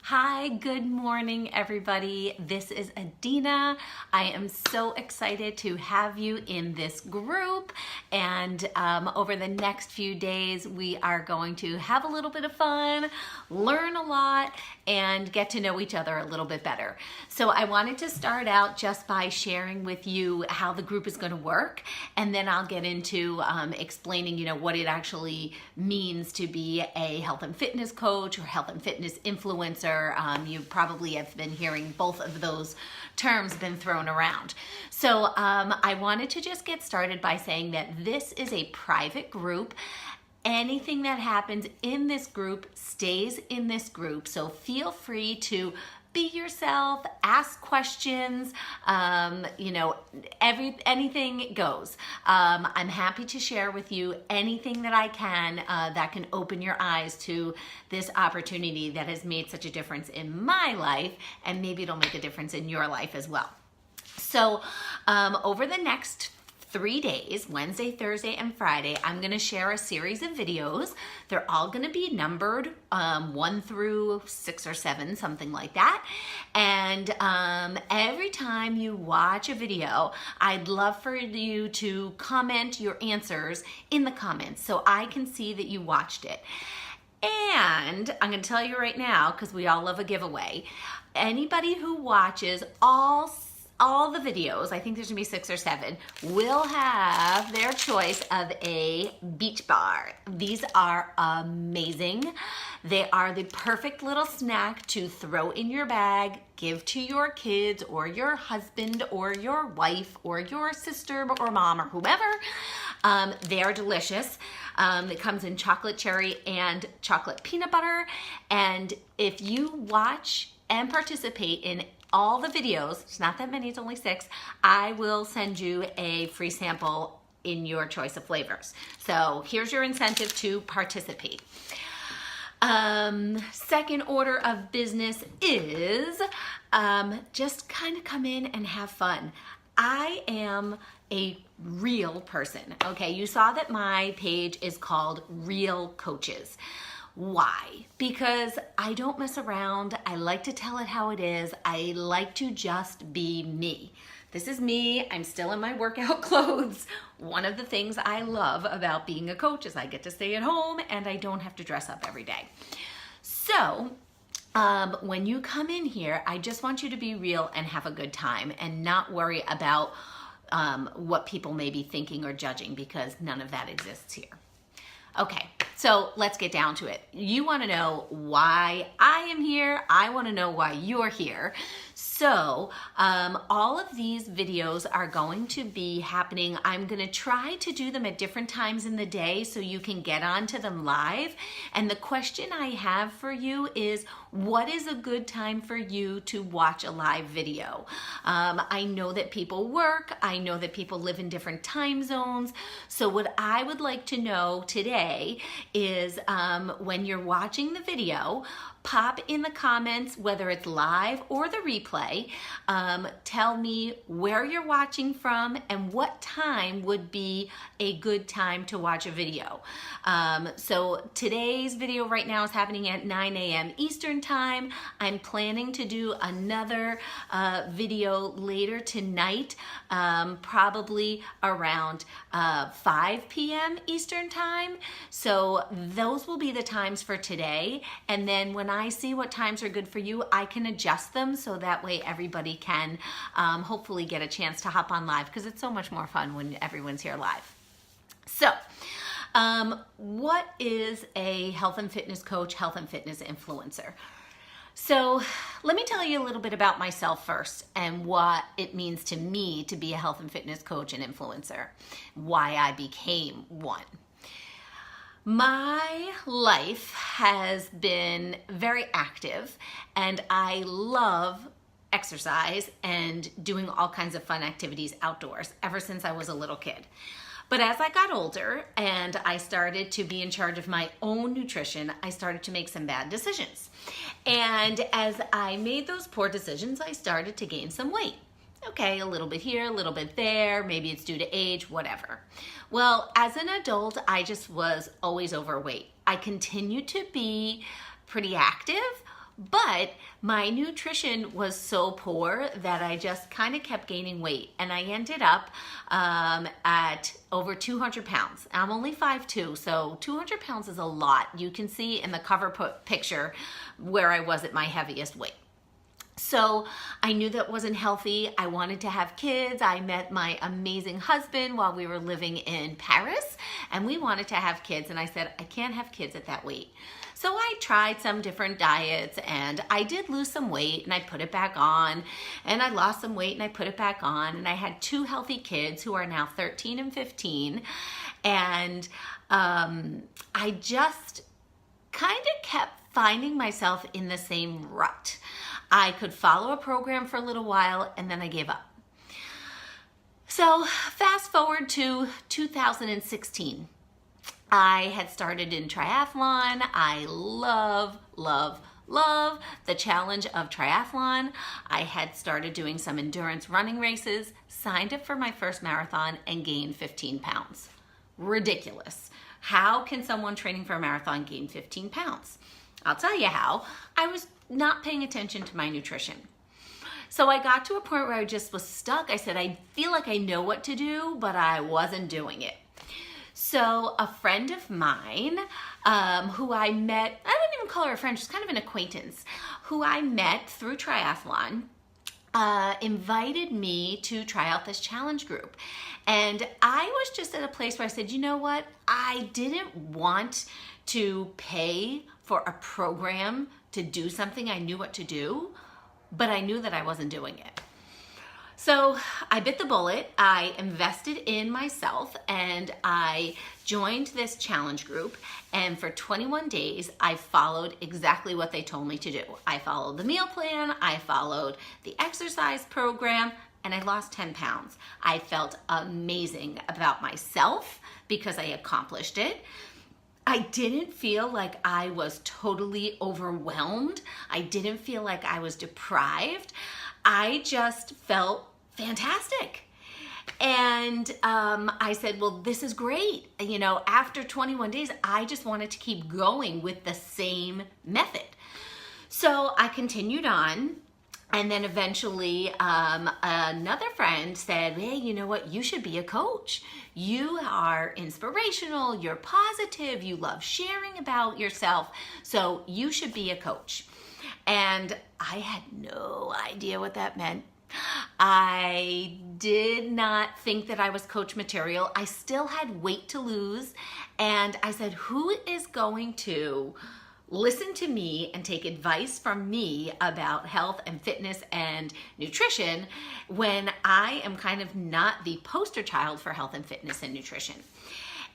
Hi, good morning, everybody. This is Adina. I am so excited to have you in this group. And over the next few days, we are going to have a little bit of fun, learn a lot, and get to know each other a little bit better. So I wanted to start out just by sharing with you how the group is going to work. And then I'll get into explaining, what it actually means to be a health and fitness coach or health and fitness influencer. You probably have been hearing both of those terms been thrown around. So I wanted to just get started by saying that this is a private group. Anything that happens in this group stays in this group. So feel free to be yourself, ask questions, anything goes. I'm happy to share with you anything that I can that can open your eyes to this opportunity that has made such a difference in my life, and maybe it'll make a difference in your life as well. So over the next 3 days, Wednesday, Thursday, and Friday, I'm going to share a series of videos. They're all going to be numbered 1 through 6 or 7, something like that. And every time you watch a video, I'd love for you to comment your answers in the comments so I can see that you watched it. And I'm going to tell you right now, because we all love a giveaway, anybody who watches all the videos, I think there's gonna be 6 or 7, will have their choice of a beach bar. These are amazing. They are the perfect little snack to throw in your bag, give to your kids or your husband or your wife or your sister or mom or whomever. They are delicious. It comes in chocolate cherry and chocolate peanut butter. And if you watch and participate in all the videos, it's not that many, it's only 6, I will send you a free sample in your choice of flavors. So here's your incentive to participate. Second order of business is just kind of come in and have fun. I am a real person, okay? You saw that my page is called Real Coaches. Why? Because I don't mess around. I like to tell it how it is. I like to just be me. This is me. I'm still in my workout clothes. One of the things I love about being a coach is I get to stay at home and I don't have to dress up every day. So when you come in here, I just want you to be real and have a good time and not worry about what people may be thinking or judging, because none of that exists here. Okay, so let's get down to it. You want to know why I am here. I want to know why you're here. So all of these videos are going to be happening. I'm going to try to do them at different times in the day so you can get onto them live. And the question I have for you is, what is a good time for you to watch a live video? I know that people work. I know that people live in different time zones. So what I would like to know today is when you're watching the video, pop in the comments, whether it's live or the replay. Tell me where you're watching from and what time would be a good time to watch a video. So today's video right now is happening at 9 a.m. Eastern time. I'm planning to do another video later tonight, probably around 5 p.m. Eastern time. So those will be the times for today. And then when I see what times are good for you, I can adjust them so that way everybody can hopefully get a chance to hop on live, because it's so much more fun when everyone's here live. So what is a health and fitness coach, health and fitness influencer? So let me tell you a little bit about myself first and what it means to me to be a health and fitness coach and influencer, why I became one. My life has been very active and I love exercise and doing all kinds of fun activities outdoors ever since I was a little kid. But as I got older and I started to be in charge of my own nutrition, I started to make some bad decisions. And as I made those poor decisions, I started to gain some weight. Okay, a little bit here, a little bit there, maybe it's due to age, whatever. Well, as an adult, I just was always overweight. I continued to be pretty active, But my nutrition was so poor that I just kind of kept gaining weight. And I ended up at over 200 pounds. I'm only 5'2", so 200 pounds is a lot. You can see in the cover picture where I was at my heaviest weight. So I knew that wasn't healthy. I wanted to have kids. I met my amazing husband while we were living in Paris, and we wanted to have kids. And I said, I can't have kids at that weight. So I tried some different diets, and I did lose some weight, and I put it back on, and I lost some weight and I put it back on, and I had 2 healthy kids who are now 13 and 15. And I just kind of kept finding myself in the same rut. I could follow a program for a little while and then I gave up. So fast forward to 2016. I had started in triathlon. I love the challenge of triathlon. I had started doing some endurance running races, signed up for my first marathon, and gained 15 pounds. Ridiculous. How can someone training for a marathon gain 15 pounds? I'll tell you how. I was not paying attention to my nutrition. So I got to a point where I just was stuck. I said, I feel like I know what to do, but I wasn't doing it. So a friend of mine who I met, I don't even call her a friend, she's kind of an acquaintance, who I met through triathlon, invited me to try out this challenge group. And I was just at a place where I said, you know what? I didn't want to pay for a program to do something I knew what to do, but I knew that I wasn't doing it. So I bit the bullet. I invested in myself and I joined this challenge group. And for 21 days, I followed exactly what they told me to do. I followed the meal plan, I followed the exercise program, and I lost 10 pounds. I felt amazing about myself because I accomplished it. I didn't feel like I was totally overwhelmed. I didn't feel like I was deprived. I just felt fantastic. And I said, well, this is great. You know, after 21 days, I just wanted to keep going with the same method. So I continued on. And then eventually another friend said, hey, you know what? You should be a coach. You are inspirational, you're positive, you love sharing about yourself, so you should be a coach. And I had no idea what that meant. I did not think that I was coach material. I still had weight to lose. And I said, who is going to listen to me and take advice from me about health and fitness and nutrition when I am kind of not the poster child for health and fitness and nutrition?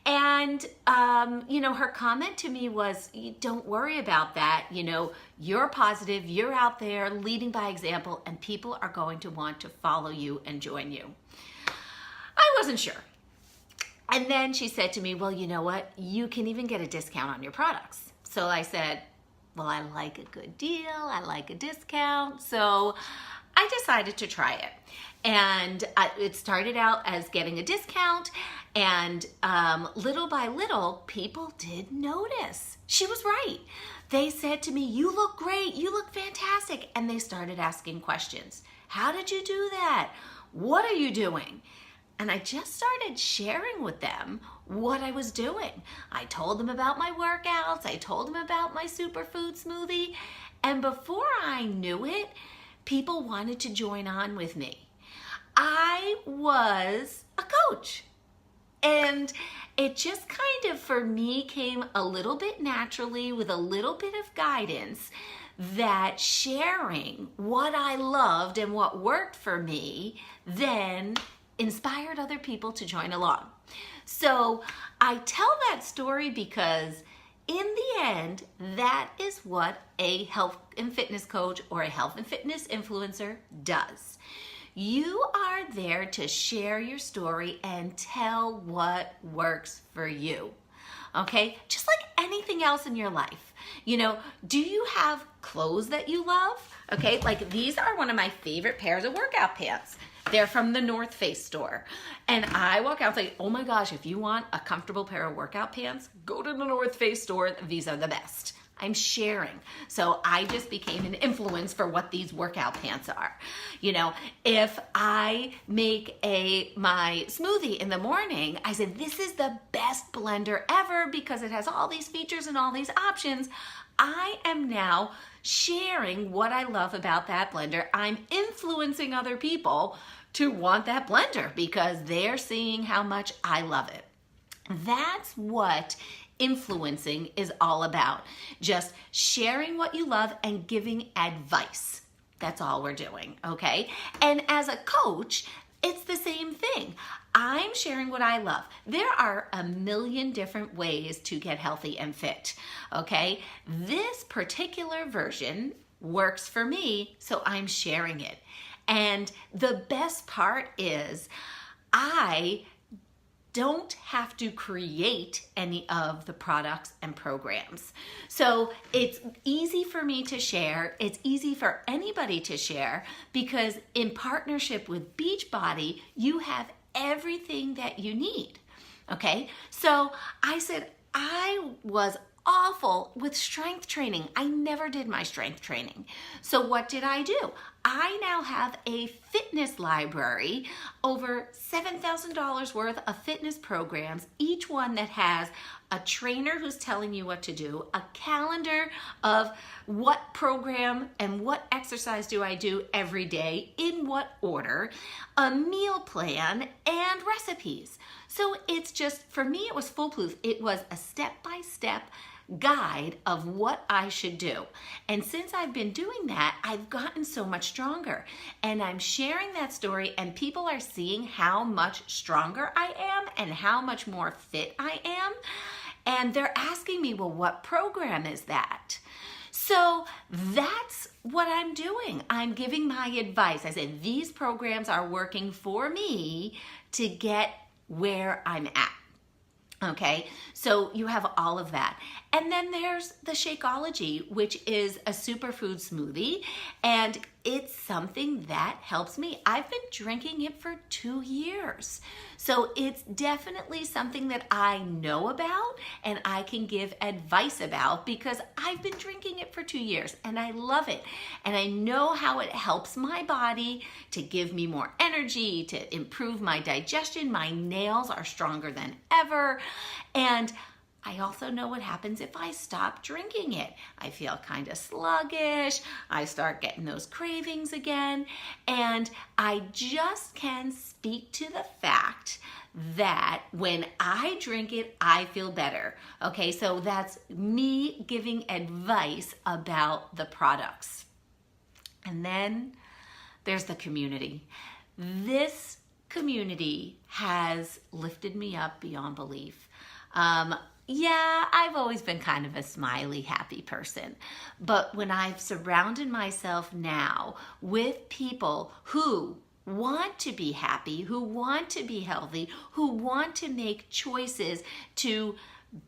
And, you know, her comment to me was, don't worry about that. You know, you're positive, you're out there leading by example, and people are going to want to follow you and join you. I wasn't sure. And then she said to me, well, you know what? You can even get a discount on your products. So I said, well, I like a good deal. I like a discount. So I decided to try it. And it started out as getting a discount. And little by little, people did notice. She was right. They said to me, you look great. You look fantastic. And they started asking questions. How did you do that? What are you doing? And I just started sharing with them what I was doing. I told them about my workouts. I told them about my superfood smoothie. And before I knew it, people wanted to join on with me. I was a coach. And it just kind of, for me, came a little bit naturally with a little bit of guidance that sharing what I loved and what worked for me then inspired other people to join along. So I tell that story because in the end, that is what a health and fitness coach or a health and fitness influencer does. You are there to share your story and tell what works for you. Okay? Just like anything else in your life. You know, do you have clothes that you love? Okay, like these are one of my favorite pairs of workout pants. They're from the North Face store. And I walk out and say, oh my gosh, if you want a comfortable pair of workout pants, go to the North Face store. These are the best. I'm sharing. So I just became an influence for what these workout pants are. You know, if I make my smoothie in the morning, I said, this is the best blender ever because it has all these features and all these options. I am now sharing what I love about that blender. I'm influencing other people to want that blender because they're seeing how much I love it. That's what influencing is all about. Just sharing what you love and giving advice. That's all we're doing, okay? And as a coach, it's the same thing. I'm sharing what I love. There are a million different ways to get healthy and fit, okay? This particular version works for me, so I'm sharing it. And the best part is I don't have to create any of the products and programs. So it's easy for me to share. It's easy for anybody to share because in partnership with Beachbody, you have everything that you need. Okay, so I said I was awful with strength training. I never did my strength training. So what did I do? I now have a fitness library, over $7,000 worth of fitness programs, each one that has a trainer who's telling you what to do, a calendar of what program and what exercise do I do every day, in what order, a meal plan, and recipes. So it's just, for me, it was foolproof. It was a step-by-step guide of what I should do. And since I've been doing that, I've gotten so much stronger. And I'm sharing that story and people are seeing how much stronger I am and how much more fit I am. And they're asking me, well, what program is that? So that's what I'm doing. I'm giving my advice. I said, these programs are working for me to get where I'm at. Okay, so you have all of that. And then there's the Shakeology, which is a superfood smoothie, and it's something that helps me. I've been drinking it for 2 years. So it's definitely something that I know about and I can give advice about because I've been drinking it for 2 years and I love it. And I know how it helps my body to give me more energy, to improve my digestion. My nails are stronger than ever. And I also know what happens if I stop drinking it. I feel kind of sluggish. I start getting those cravings again. And I just can speak to the fact that when I drink it, I feel better. Okay, so that's me giving advice about the products. And then there's the community. This community has lifted me up beyond belief. Yeah, I've always been kind of a smiley, happy person. But when I've surrounded myself now with people who want to be happy, who want to be healthy, who want to make choices to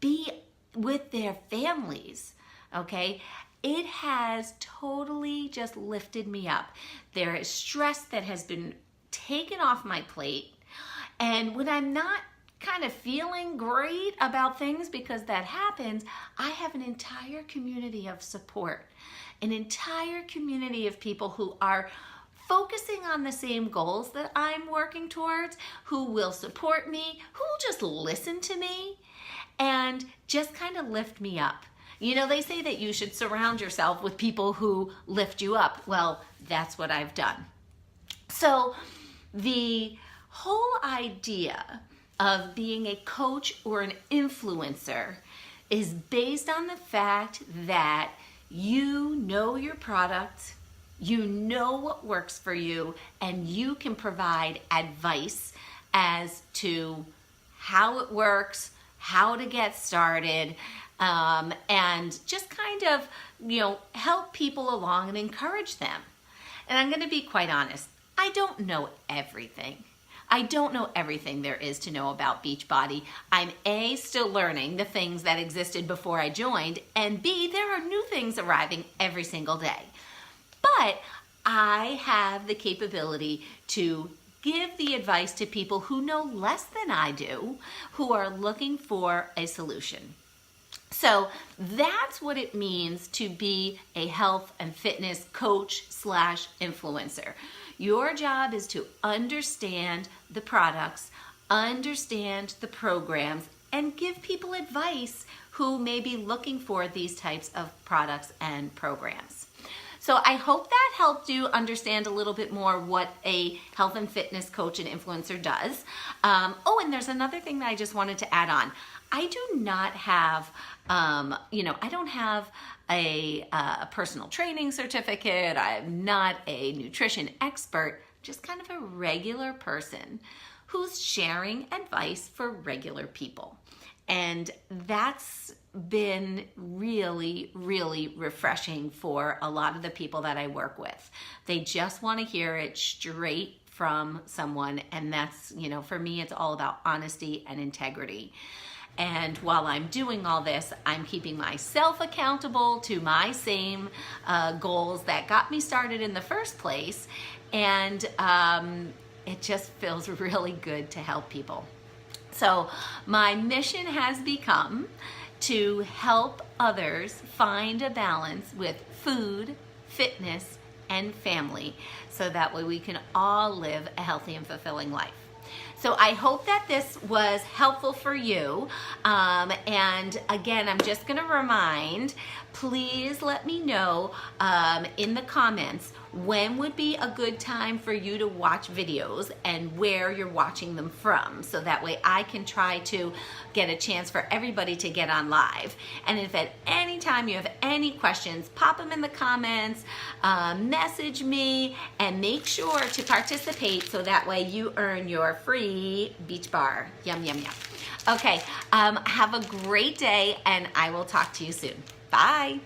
be with their families, okay, it has totally just lifted me up. There is stress that has been taken off my plate. And when I'm not kind of feeling great about things, because that happens, I have an entire community of support, an entire community of people who are focusing on the same goals that I'm working towards, who will support me, who will just listen to me and just kind of lift me up. You know, they say that you should surround yourself with people who lift you up. Well, that's what I've done. So the whole idea of being a coach or an influencer is based on the fact that you know your product, you know what works for you, and you can provide advice as to how it works, how to get started, and just kind of, you know, help people along and encourage them. And I'm going to be quite honest, I don't know everything. I don't know everything there is to know about Beachbody. I'm A, still learning the things that existed before I joined, and B, there are new things arriving every single day. But I have the capability to give the advice to people who know less than I do, who are looking for a solution. So that's what it means to be a health and fitness coach / influencer. Your job is to understand the products, understand the programs, and give people advice who may be looking for these types of products and programs. So I hope that helped you understand a little bit more what a health and fitness coach and influencer does. Oh, and there's another thing that I just wanted to add on. I do not have, I don't have a personal training certificate. I'm not a nutrition expert, just kind of a regular person who's sharing advice for regular people. And that's been really, really refreshing for a lot of the people that I work with. They just want to hear it straight from someone. And that's, for me, it's all about honesty and integrity. And while I'm doing all this, I'm keeping myself accountable to my same goals that got me started in the first place. And it just feels really good to help people. So my mission has become to help others find a balance with food, fitness, and family, so that way we can all live a healthy and fulfilling life. So I hope that this was helpful for you. And again, I'm just going to remind, please let me know in the comments when would be a good time for you to watch videos and where you're watching them from. So that way I can try to get a chance for everybody to get on live. And if at any time you have any questions, pop them in the comments, message me, and make sure to participate so that way you earn your free Beach Bar. Yum, yum, yum. Okay, have a great day, and I will talk to you soon. Bye.